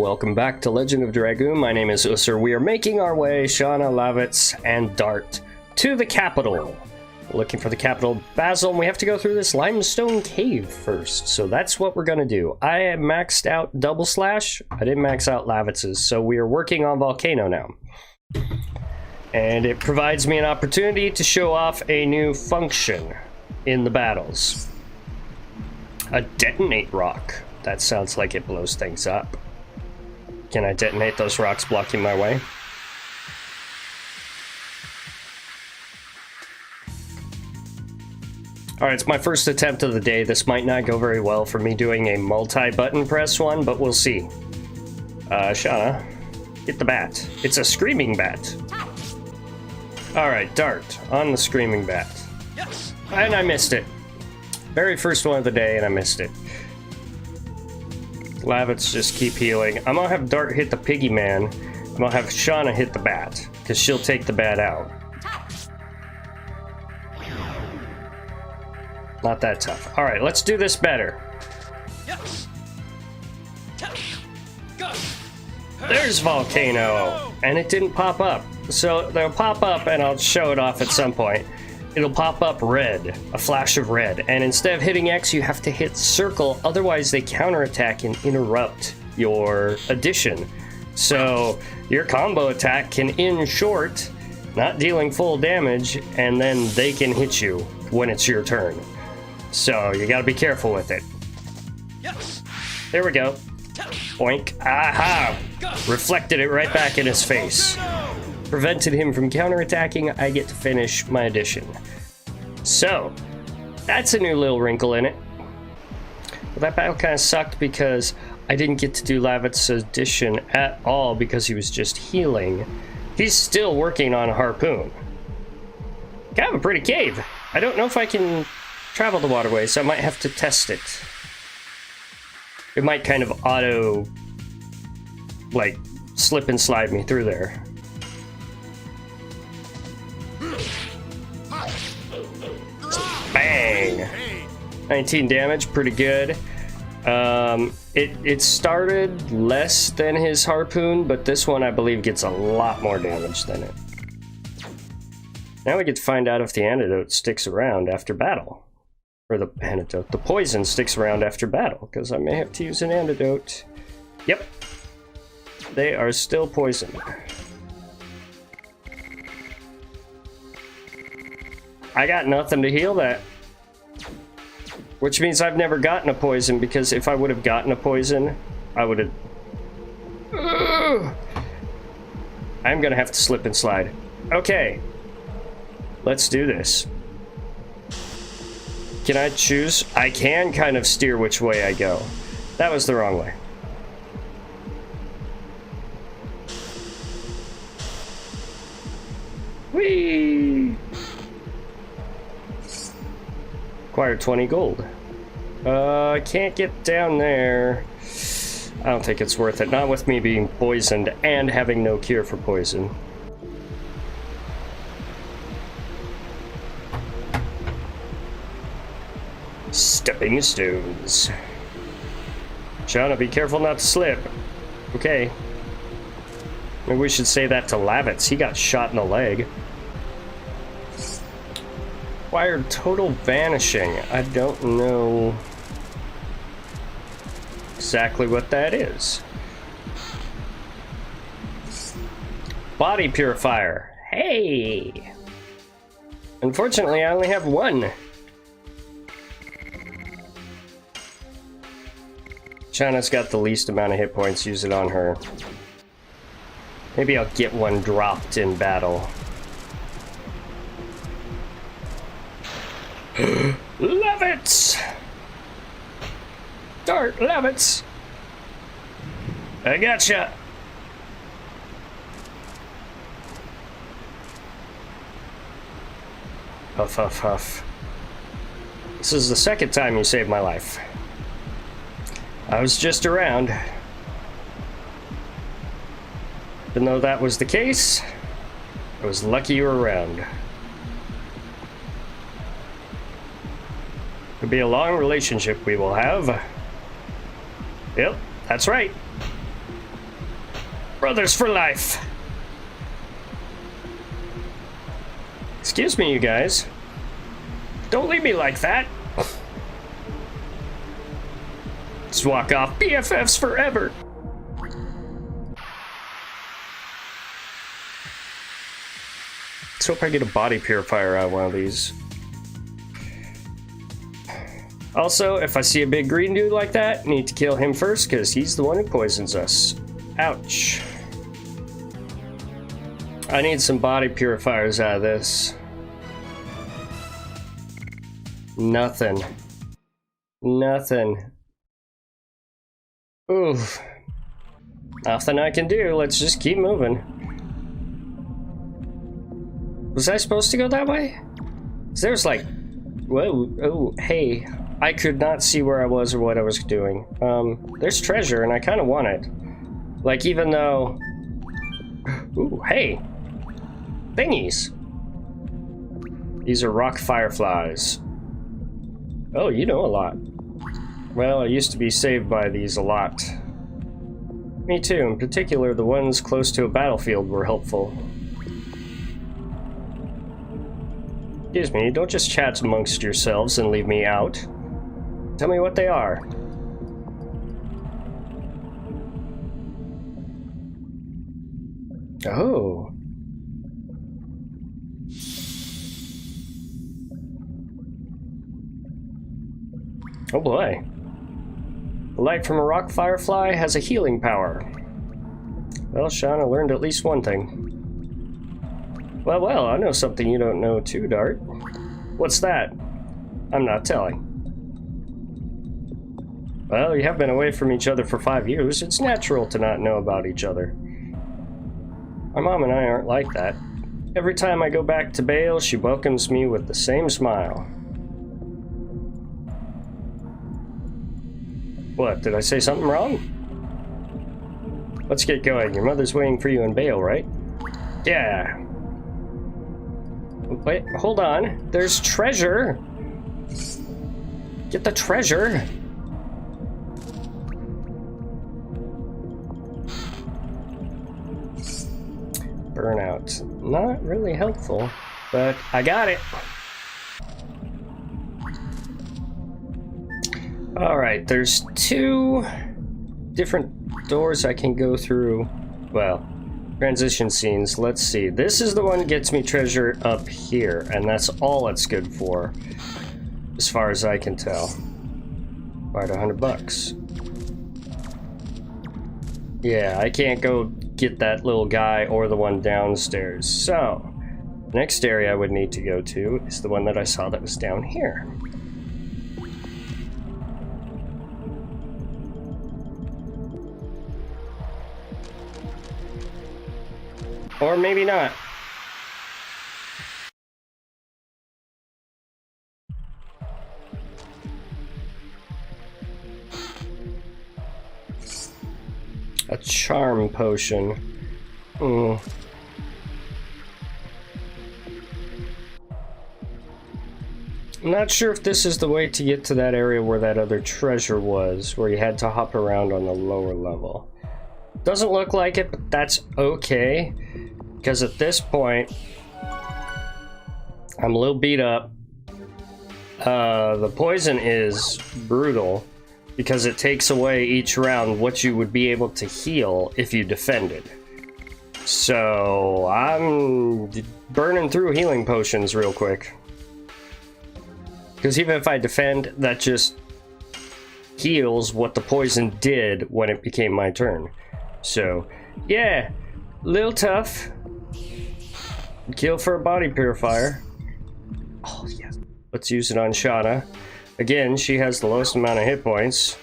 welcome back to Legend of Dragoon. My name is Ussur. We are making our way, Shauna, Lavitz, and Dart, to the capital. Looking for the capital, Basil, and we have to go through this limestone cave first. So that's what we're going to do. I have maxed out Double Slash. I didn't max out Lavitz's, so we are working on Volcano now. And it provides me an opportunity to show off a new function in the battles. A detonate rock. That sounds like it blows things up. Can I detonate those rocks blocking my way? Alright, it's my first attempt of the day. This might not go very well for me doing a multi-button press one, but we'll see. Shauna, hit the bat. It's a screaming bat. Alright, Dart, on the screaming bat. Yes. And I missed it. Very first one of the day, and I missed it. Lavitz just keep healing. I'm gonna have Dart hit the piggy man. I'm gonna have Shauna hit the bat, because she'll take the bat out. Not that tough. Alright, let's do this better. There's Volcano! And it didn't pop up. So they'll pop up, and I'll show it off at some point. It'll pop up red, a flash of red, and instead of hitting X, you have to hit circle, otherwise they counterattack and interrupt your addition. So your combo attack can end short, not dealing full damage, and then they can hit you when it's your turn. So you gotta be careful with it. There we go. Boink. Aha! Reflected it right back in his face. Prevented him from counterattacking. I get to finish my addition. So, that's a new little wrinkle in it. But that battle kind of sucked because I didn't get to do Lavitz's addition at all because he was just healing. He's still working on a harpoon. Kind of a pretty cave. I don't know if I can travel the waterway, so I might have to test it. It might kind of auto, like, slip and slide me through there. Bang! 19 damage, pretty good. It started less than his harpoon, but this one I believe gets a lot more damage than it. Now we get to find out if the antidote sticks around after battle. Or the antidote, the poison sticks around after battle, because I may have to use an antidote. Yep. They are still poisoned. I got nothing to heal that. Which means I've never gotten a poison, because if I would have gotten a poison, I would have... I'm gonna have to slip and slide. Okay. Let's do this. Can I choose? I can kind of steer which way I go. That was the wrong way. Whee! Acquired 20 gold. I can't get down there. I don't think it's worth it. Not with me being poisoned and having no cure for poison. Stepping stones. Shauna, be careful not to slip. Okay. Maybe we should say that to Lavitz. He got shot in the leg. Acquired total vanishing. I don't know exactly what that is. Body purifier. Hey! Unfortunately, I only have one. Shauna's got the least amount of hit points. Use it on her. Maybe I'll get one dropped in battle. Lavitz! Dart, Lavitz! I gotcha! Huff, huff, huff. This is the second time you saved my life. I was just around. Even though that was the case, I was lucky you were around. Could be a long relationship we will have. Yep, that's right. Brothers for life. Excuse me, you guys. Don't leave me like that. Let's walk off BFFs forever. Let's hope I get a body purifier out of one of these. Also, if I see a big green dude like that, need to kill him first because he's the one who poisons us. Ouch. I need some body purifiers out of this. Nothing. Nothing. Oof. Nothing I can do. Let's just keep moving. Was I supposed to go that way? There's like... Whoa. Oh, hey. I could not see where I was or what I was doing. There's treasure and I kind of want it. Like, even though... Ooh, hey. Thingies. These are rock fireflies. Oh, you know a lot. Well, I used to be saved by these a lot. Me too. In particular, the ones close to a battlefield were helpful. Excuse me, don't just chat amongst yourselves and leave me out. Tell me what they are. Oh. Oh boy. The light from a rock firefly has a healing power. Well, Shauna learned at least one thing. Well, I know something you don't know too, Dart. What's that? I'm not telling. Well, you have been away from each other for 5 years. It's natural to not know about each other. My mom and I aren't like that. Every time I go back to Bale, she welcomes me with the same smile. What, did I say something wrong? Let's get going. Your mother's waiting for you in Bale, right? Yeah. Wait, hold on. There's treasure. Get the treasure. Burnout. Not really helpful, but I got it. Alright, there's 2 different doors I can go through. Well, transition scenes. Let's see. This is the one that gets me treasure up here, and that's all it's good for, as far as I can tell. Right, $100. Yeah, I can't go get that little guy or the one downstairs. So, next area I would need to go to is the one that I saw that was down here. Or maybe not. A charm potion. I'm not sure if this is the way to get to that area where that other treasure was, where you had to hop around on the lower level. Doesn't look like it, but that's okay. Because at this point, I'm a little beat up. The poison is brutal because it takes away each round what you would be able to heal if you defended. So I'm burning through healing potions real quick. Because even if I defend, that just heals what the poison did when it became my turn. So, yeah, little tough. Kill for a body purifier. Oh, yes. Let's use it on Shauna. Again, she has the lowest amount of hit points.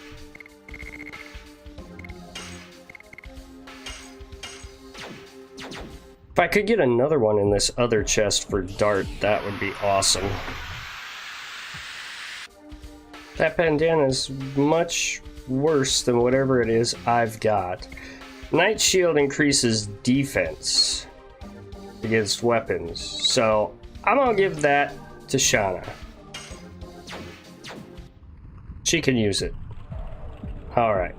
If I could get another one in this other chest for Dart, that would be awesome. That bandana is much worse than whatever it is I've got. Night Shield increases defense against weapons, so I'm gonna give that to Shauna. She can use it. Alright.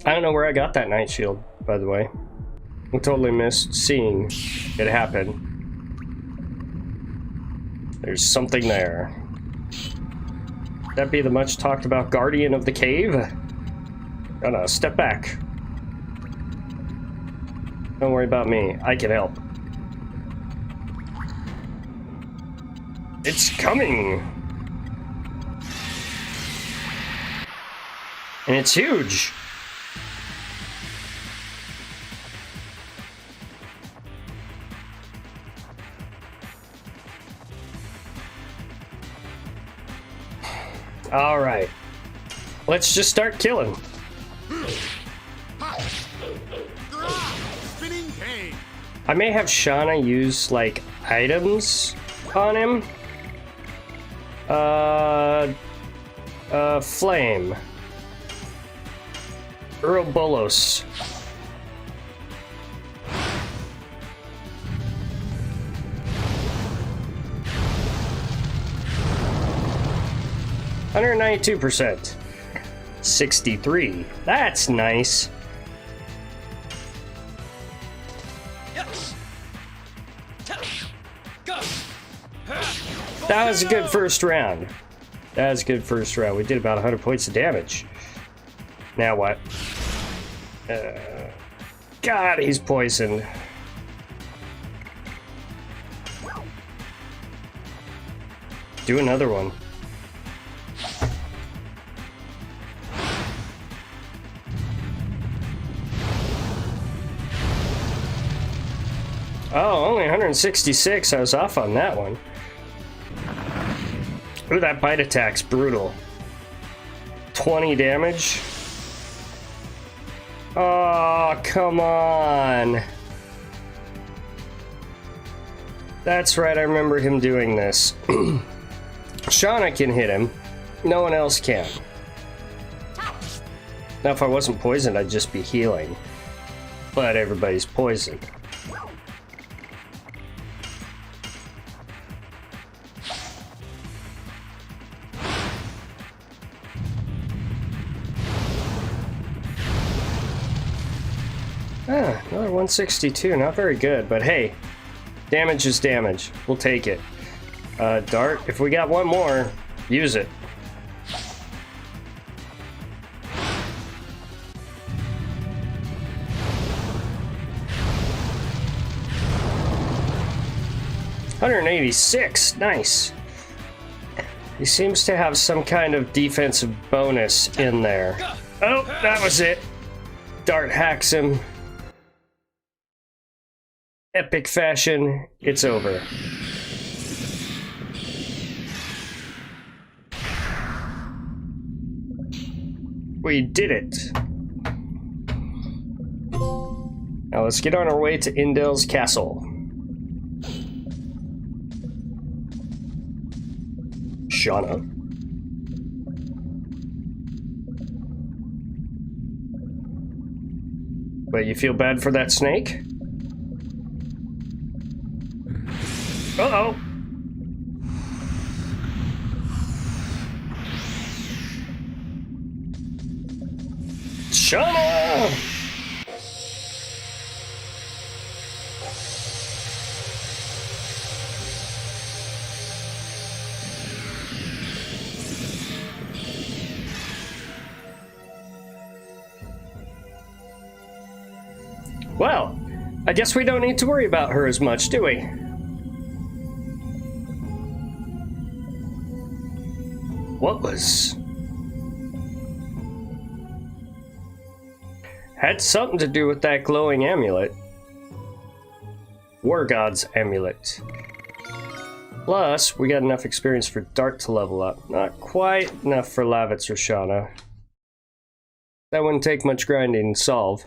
I don't know where I got that night shield, by the way. I totally missed seeing it happen. There's something there. That be the much talked about guardian of the cave? Gonna step back. Don't worry about me. I can help. It's coming! And it's huge! Alright. Let's just start killing. I may have Shauna use, like, items on him. Flame. Urobolos. %. 63. That's nice. That was a good first round. That was a good first round. We did about 100 points of damage. Now what? God, he's poisoned. Do another one. Oh, only 166. I was off on that one. Ooh, that bite attack's brutal. 20 damage. Oh, come on. That's right, I remember him doing this. Shauna can hit him. No one else can. Now, if I wasn't poisoned, I'd just be healing. But everybody's poisoned. Another 162, not very good, but hey, damage is damage. We'll take it. Dart, if we got one more, use it. $186, nice. He seems to have some kind of defensive bonus in there. Oh, that was it. Dart hacks him. Epic fashion, it's over. We did it. Now let's get on our way to Indel's castle. Shauna. But you feel bad for that snake? Uh-oh. Shauna! Well, I guess we don't need to worry about her as much, do we? What was... Had something to do with that glowing amulet. War God's amulet. Plus, we got enough experience for Dart to level up. Not quite enough for Lavitz or Shauna. That wouldn't take much grinding to solve.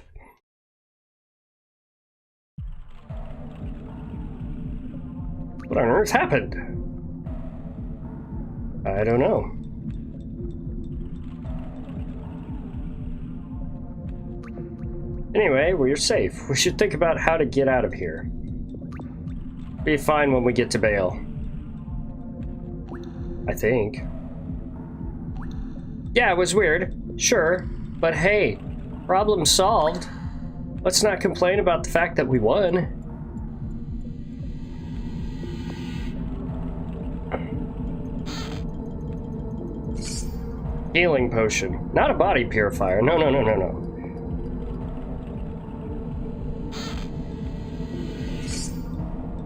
What on earth happened? I don't know. Anyway, we're safe. We should think about how to get out of here. Be fine when we get to Bale. I think. Yeah, it was weird. Sure. But hey, Problem solved. Let's not complain about the fact that we won. Healing potion. Not a body purifier. No, no, no, no, no.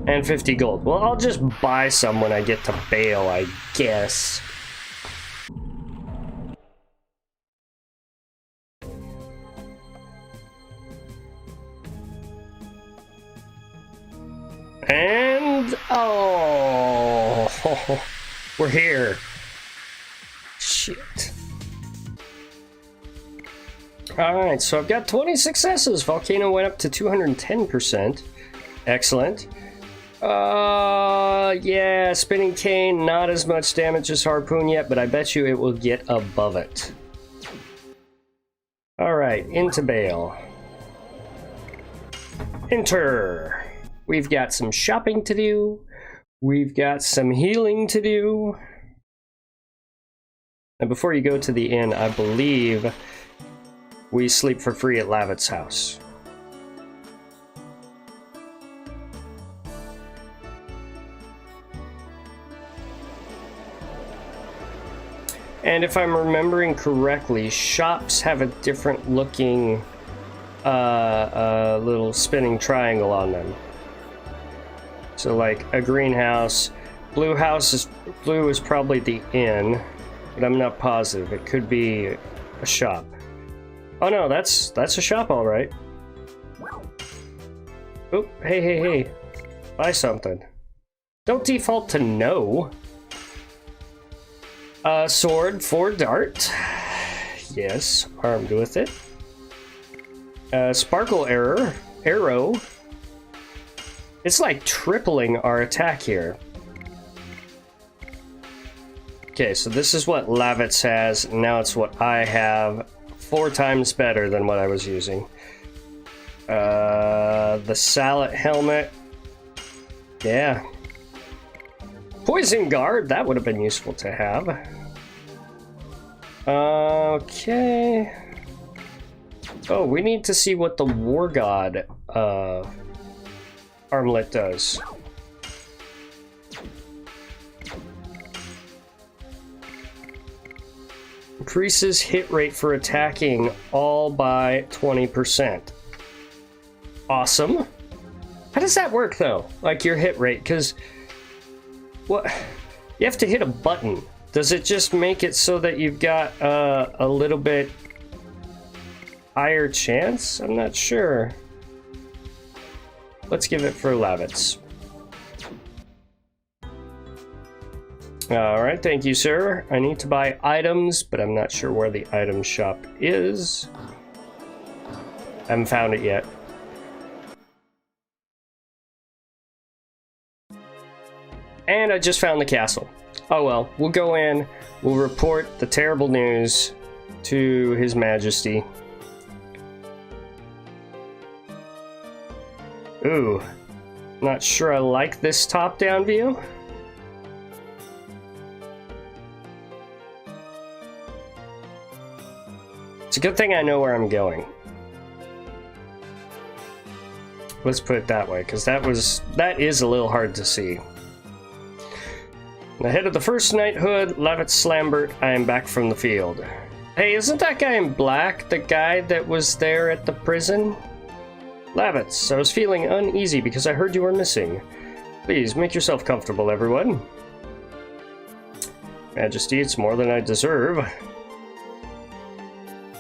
And 50 gold. Well, I'll just buy some when I get to Bale, I guess. And... oh! We're here. Shit. Alright, so I've got 20 successes. Volcano went up to 210%. Excellent. Yeah, Spinning Cane, not as much damage as Harpoon yet, but I bet you it will get above it. Alright, into Bale. Enter! We've got some shopping to do. We've got some healing to do. And before you go to the inn, I believe we sleep for free at Lavitt's house. And if I'm remembering correctly, shops have a different looking little spinning triangle on them. So like a greenhouse, blue is probably the inn, but I'm not positive. It could be a shop. Oh no, that's a shop, all right. Oh, hey. Buy something. Don't default to no. Sword for dart. Yes, armed with it. Sparkle arrow. It's like tripling our attack here. Okay, so this is what Lavitz has. Now it's what I have. 4 times better than what I was using. The Sallet helmet. Yeah. Poison guard, that would have been useful to have. Okay. Oh, we need to see what the War God armlet does. Increases hit rate for attacking all by 20%. Awesome. How does that work though? Like your hit rate? Because what? You have to hit a button. Does it just make it so that you've got a little bit higher chance? I'm not sure. Let's give it for Lavitz. Alright, thank you, sir. I need to buy items, but I'm not sure where the item shop is. I haven't found it yet. And I just found the castle. Oh well, we'll go in, we'll report the terrible news to His Majesty. Ooh, not sure I like this top-down view. It's a good thing I know where I'm going. Let's put it that way, because that is a little hard to see. Ahead of the first knighthood, Lavitz Slambert, I am back from the field. Hey, isn't that guy in black the guy that was there at the prison? Lavitz, I was feeling uneasy because I heard you were missing. Please, make yourself comfortable, everyone. Majesty, it's more than I deserve.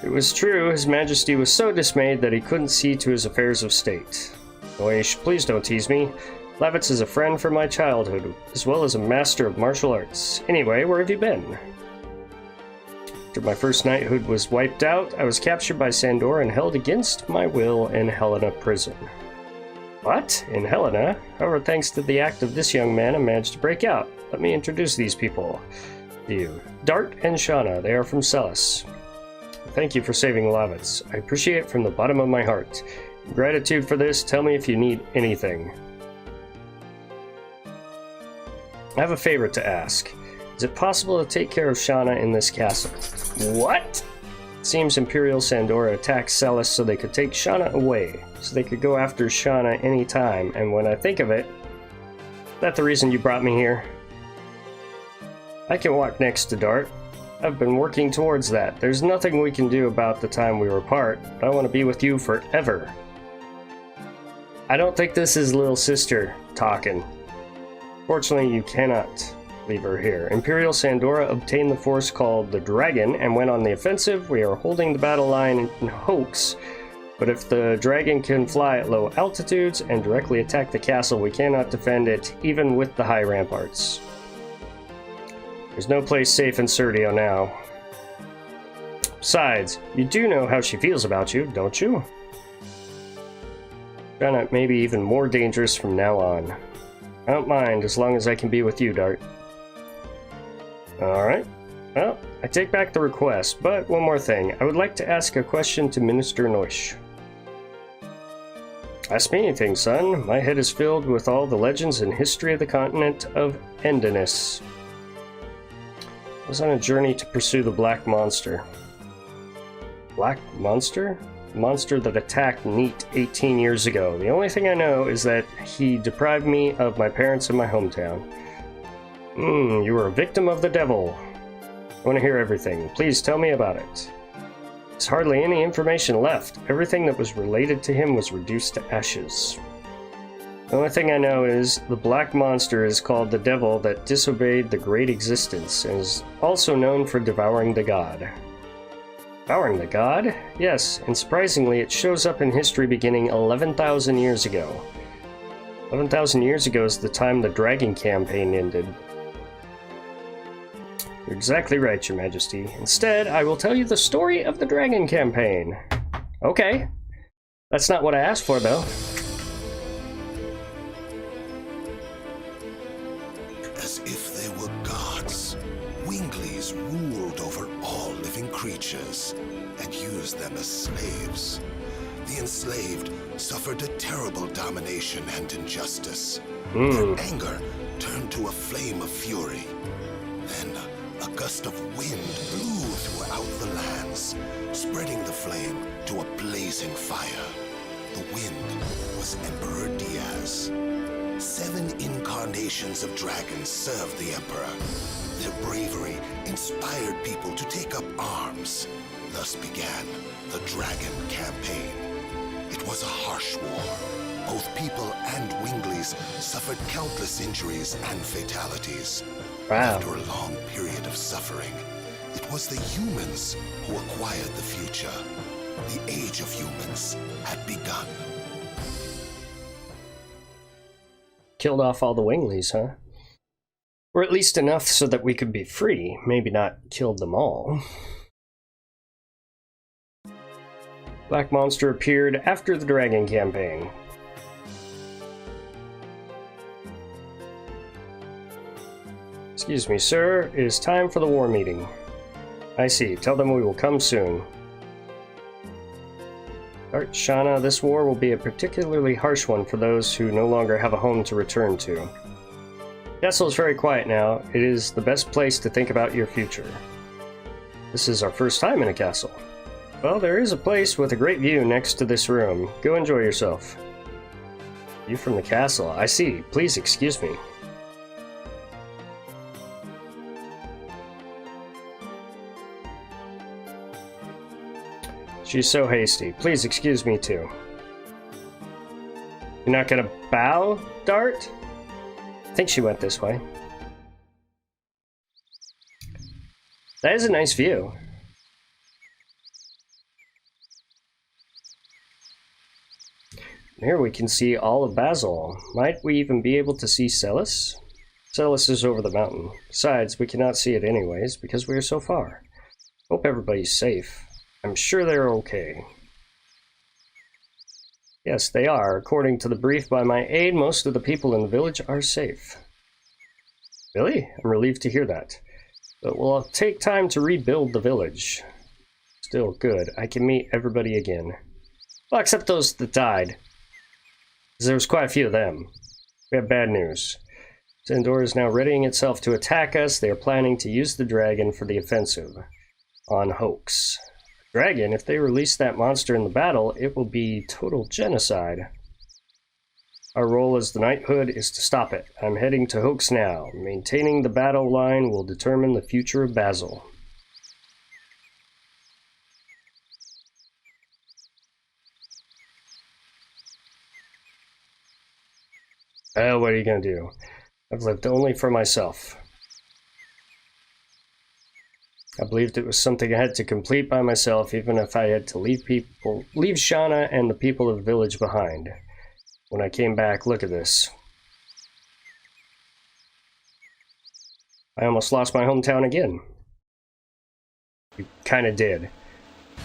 It was true, His Majesty was so dismayed that he couldn't see to his affairs of state. Noish, please don't tease me. Lavitz is a friend from my childhood, as well as a master of martial arts. Anyway, where have you been? After my first knighthood was wiped out, I was captured by Sandor and held against my will in Helena prison. What? In Helena? However, thanks to the act of this young man, I managed to break out. Let me introduce these people to you. Dart and Shauna, they are from Celis. Thank you for saving Lavitz. I appreciate it from the bottom of my heart. In gratitude for this, tell me if you need anything. I have a favor to ask. Is it possible to take care of Shauna in this castle? What? It seems Imperial Sandora attacked Celis so they could take Shauna away, so they could go after Shauna any time, and when I think of it, is that the reason you brought me here? I can walk next to Dart. I've been working towards that. There's nothing we can do about the time we were apart, but I want to be with you forever. I don't think this is little sister talking. Fortunately, you cannot leave her here. Imperial Sandora obtained the force called the Dragon and went on the offensive. We are holding the battle line in Hoax, but if the Dragon can fly at low altitudes and directly attack the castle, we cannot defend it, even with the high ramparts. There's no place safe in Serdio now. Besides, you do know how she feels about you, don't you? Shauna may be even more dangerous from now on. I don't mind as long as I can be with you, Dart. Alright. Well, I take back the request, but one more thing. I would like to ask a question to Minister Noish. Ask me anything, son. My head is filled with all the legends and history of the continent of Endonis. I was on a journey to pursue the Black Monster. Black Monster? The monster that attacked Neat 18 years ago. The only thing I know is that he deprived me of my parents in my hometown. You were a victim of the devil. I want to hear everything. Please tell me about it. There's hardly any information left. Everything that was related to him was reduced to ashes. The only thing I know is the Black Monster is called the Devil that disobeyed the Great Existence and is also known for devouring the god. Devouring the god? Yes, and surprisingly it shows up in history beginning 11,000 years ago. 11,000 years ago is the time the Dragon campaign ended. You're exactly right, Your Majesty. Instead, I will tell you the story of the Dragon campaign. Okay. That's not what I asked for, though. As if they were gods, Winglies ruled over all living creatures and used them as slaves. The enslaved suffered a terrible domination and injustice. Their anger turned to a flame of fury. Then a gust of wind blew throughout the lands, spreading the flame to a blazing fire. The wind was Emperor Diaz. 7 incarnations of dragons served the Emperor. Their bravery inspired people to take up arms. Thus began the Dragon campaign. It was a harsh war. Both people and Winglies suffered countless injuries and fatalities. Wow. After a long period of suffering, it was the humans who acquired the future. The age of humans had begun. Killed off all the Winglies, huh? Or at least enough so that we could be free. Maybe not killed them all. Black Monster appeared after the Dragon campaign. Excuse me, sir. It is time for the war meeting. I see. Tell them we will come soon. Dart, Shauna, this war will be a particularly harsh one for those who no longer have a home to return to. The castle is very quiet now. It is the best place to think about your future. This is our first time in a castle. Well, there is a place with a great view next to this room. Go enjoy yourself. You from the castle? I see. Please excuse me. She's so hasty. Please excuse me too. You're not gonna bow, Dart? I think she went this way. That is a nice view. Here we can see all of Basil. Might we even be able to see Celis? Celis is over the mountain. Besides, we cannot see it anyways because we are so far. Hope everybody's safe. I'm sure they're okay. Yes, they are. According to the brief by my aide, most of the people in the village are safe. Really? I'm relieved to hear that. But we'll take time to rebuild the village. Still good. I can meet everybody again. Well, except those that died. There was quite a few of them. We have bad news. Sandora is now readying itself to attack us. They are planning to use the dragon for the offensive on Hoax. Dragon, if they release that monster in the battle, it will be total genocide. Our role as the Knighthood is to stop it. I'm heading to Hoax now. Maintaining the battle line will determine the future of Basil. Well, what are you gonna do? I've lived only for myself. I believed it was something I had to complete by myself, even if I had to leave Shauna and the people of the village behind. When I came back, look at this. I almost lost my hometown again. You kinda did.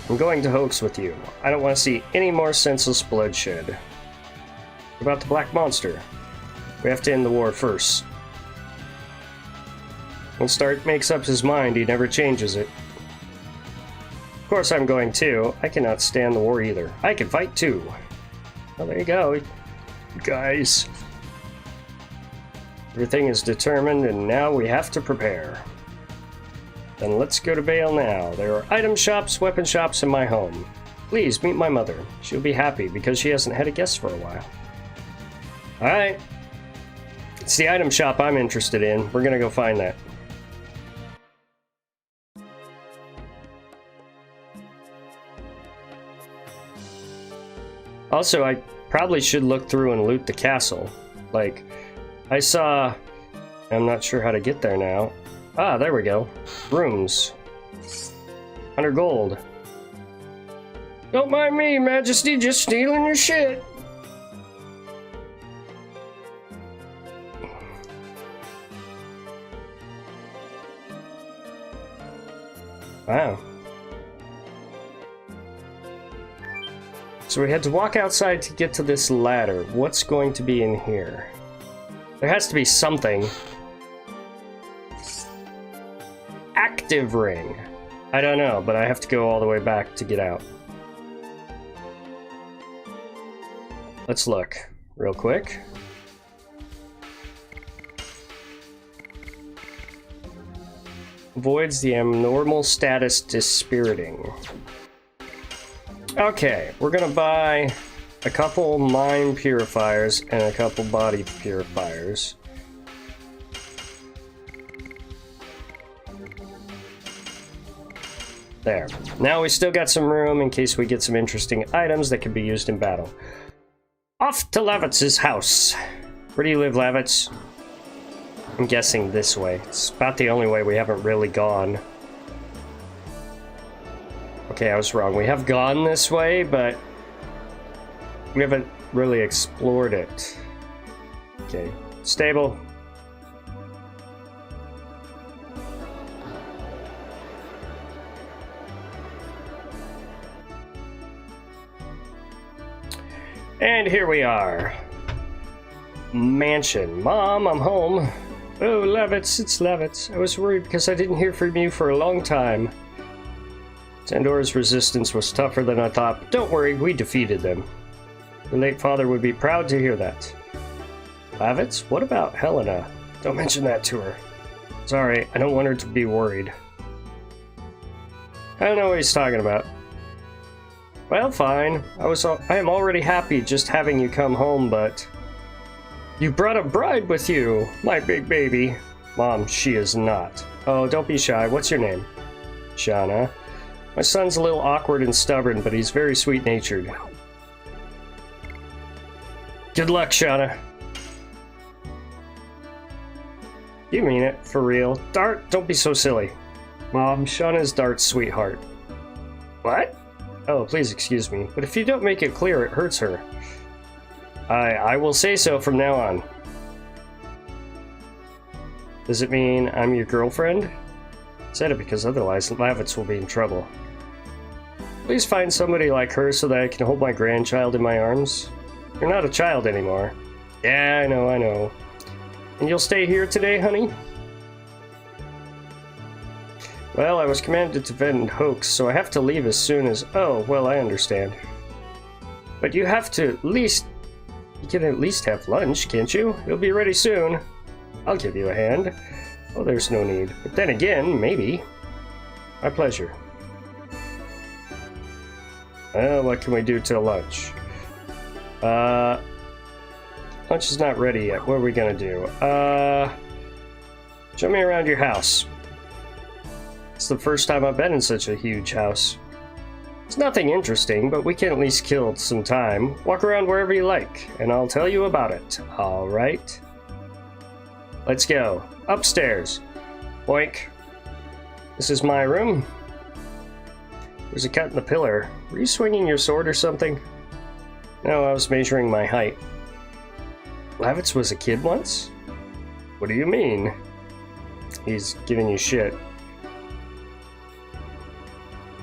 I'm going to Hoax with you. I don't want to see any more senseless bloodshed. What about the Black Monster? We have to end the war first. When Stark makes up his mind, he never changes it. Of course I'm going too. I cannot stand the war either. I can fight too. Well, there you go, guys. Everything is determined and now we have to prepare. Then let's go to Bale now. There are item shops, weapon shops in my home. Please meet my mother. She'll be happy because she hasn't had a guest for a while. Alright. It's the item shop I'm interested in. We're gonna go find that. Also, I probably should look through and loot the castle. Like, I saw... I'm not sure how to get there now. Ah, there we go. Rooms. 100 gold. Don't mind me, Majesty, just stealing your shit. Wow. So we had to walk outside to get to this ladder. What's going to be in here? There has to be something. Active ring. I don't know, but I have to go all the way back to get out. Let's look real quick. Avoids the abnormal status dispiriting. Okay, we're gonna buy a couple mind purifiers and a couple body purifiers. There. Now we still got some room in case we get some interesting items that can be used in battle. Off to Lavitz's house. Where do you live, Lavitz? I'm guessing this way. It's about the only way we haven't really gone. Okay, I was wrong. We have gone this way, but we haven't really explored it. Okay, stable. And here we are. Mansion. Mom, I'm home. Oh, Levitz, it's Levitz. I was worried because I didn't hear from you for a long time. Sandor's resistance was tougher than I thought, but don't worry, we defeated them. Your late father would be proud to hear that. Lavitz, what about Helena? Don't mention that to her. Sorry, I don't want her to be worried. I don't know what he's talking about. Well, fine. I am already happy just having you come home, but... You brought a bride with you, my big baby. Mom, she is not. Oh, don't be shy. What's your name? Shauna. My son's a little awkward and stubborn, but he's very sweet-natured. Good luck, Shauna. You mean it, for real. Dart, don't be so silly. Mom, Shauna's Dart's sweetheart. What? Oh, please excuse me, but if you don't make it clear, it hurts her. I will say so from now on. Does it mean I'm your girlfriend? I said it because otherwise Lavitz will be in trouble. Please find somebody like her so that I can hold my grandchild in my arms. You're not a child anymore. Yeah, I know. And you'll stay here today, honey? Well, I was commanded to defend Hoax, so I have to leave as soon as... Oh, well, I understand. But you have to at least... You can at least have lunch, can't you? It'll be ready soon. I'll give you a hand. Oh, there's no need. But then again, maybe. My pleasure. What can we do till lunch? Lunch is not ready yet. What are we gonna do? Show me around your house. It's the first time I've been in such a huge house. It's nothing interesting, but we can at least kill some time. Walk around wherever you like, and I'll tell you about it. Alright? Let's go. Upstairs. Boink. This is my room. There's a cut in the pillar. Were you swinging your sword or something? No, I was measuring my height. Lavitz was a kid once? What do you mean? He's giving you shit.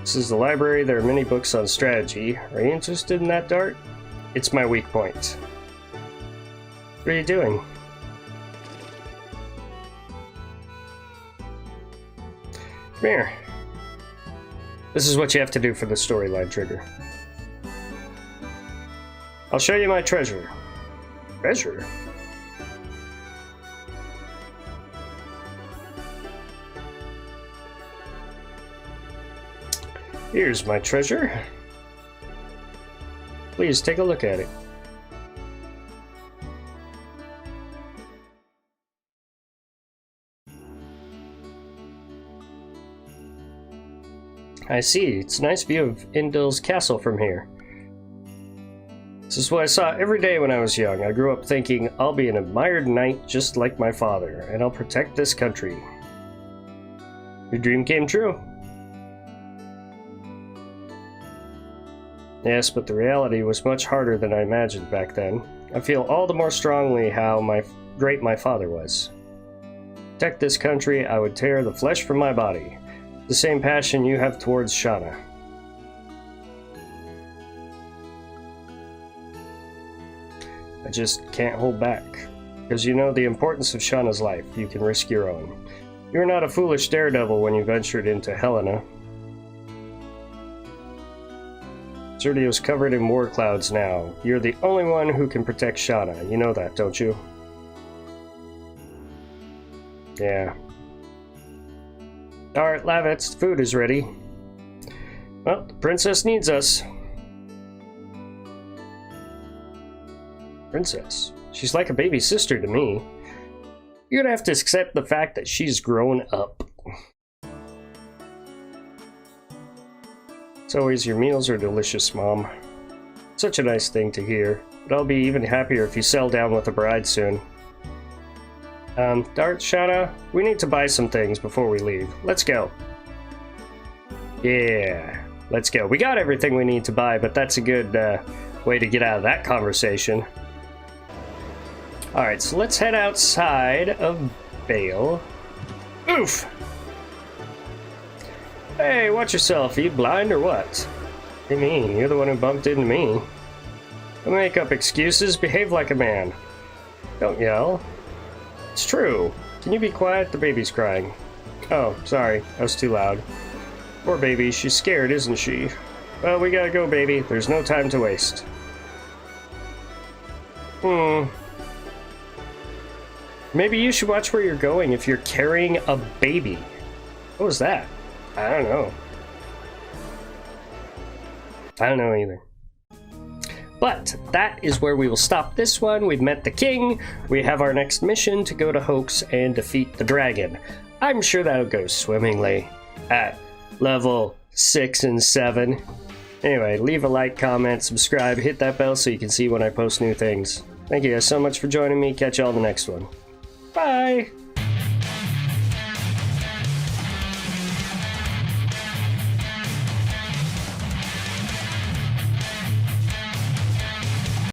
This is the library. There are many books on strategy. Are you interested in that, Dart? It's my weak point. What are you doing? Come here. This is what you have to do for the storyline trigger. I'll show you my treasure. Treasure? Here's my treasure. Please take a look at it. I see. It's a nice view of Indil's castle from here. This is what I saw every day when I was young. I grew up thinking, I'll be an admired knight just like my father, and I'll protect this country. Your dream came true. Yes, but the reality was much harder than I imagined back then. I feel all the more strongly how great my father was. To protect this country, I would tear the flesh from my body. The same passion you have towards Shauna. I just can't hold back. Because you know the importance of Shauna's life. You can risk your own. You're not a foolish daredevil when you ventured into Helena. Zerdio's covered in war clouds now. You're the only one who can protect Shauna. You know that, don't you? Yeah. Alright, Lavitz, food is ready. Well, the princess needs us. Princess? She's like a baby sister to me. You're gonna have to accept the fact that she's grown up. As always, your meals are delicious, Mom. Such a nice thing to hear. But I'll be even happier if you settle down with a bride soon. Dart, Shauna, we need to buy some things before we leave. Let's go. Yeah, let's go. We got everything we need to buy, but that's a good way to get out of that conversation. Alright, so let's head outside of Bale. Oof! Hey, watch yourself. Are you blind or what? What do you mean? You're the one who bumped into me. Don't make up excuses. Behave like a man. Don't yell. It's true. Can you be quiet? The baby's crying. Oh, sorry. I was too loud. Poor baby. She's scared, isn't she? Well, we gotta go, baby. There's no time to waste. Maybe you should watch where you're going if you're carrying a baby. What was that? I don't know. I don't know either. But that is where we will stop this one. We've met the king. We have our next mission to go to Hoax and defeat the dragon. I'm sure that'll go swimmingly at level 6 and 7. Anyway, leave a like, comment, subscribe, hit that bell so you can see when I post new things. Thank you guys so much for joining me. Catch you all in the next one. Bye!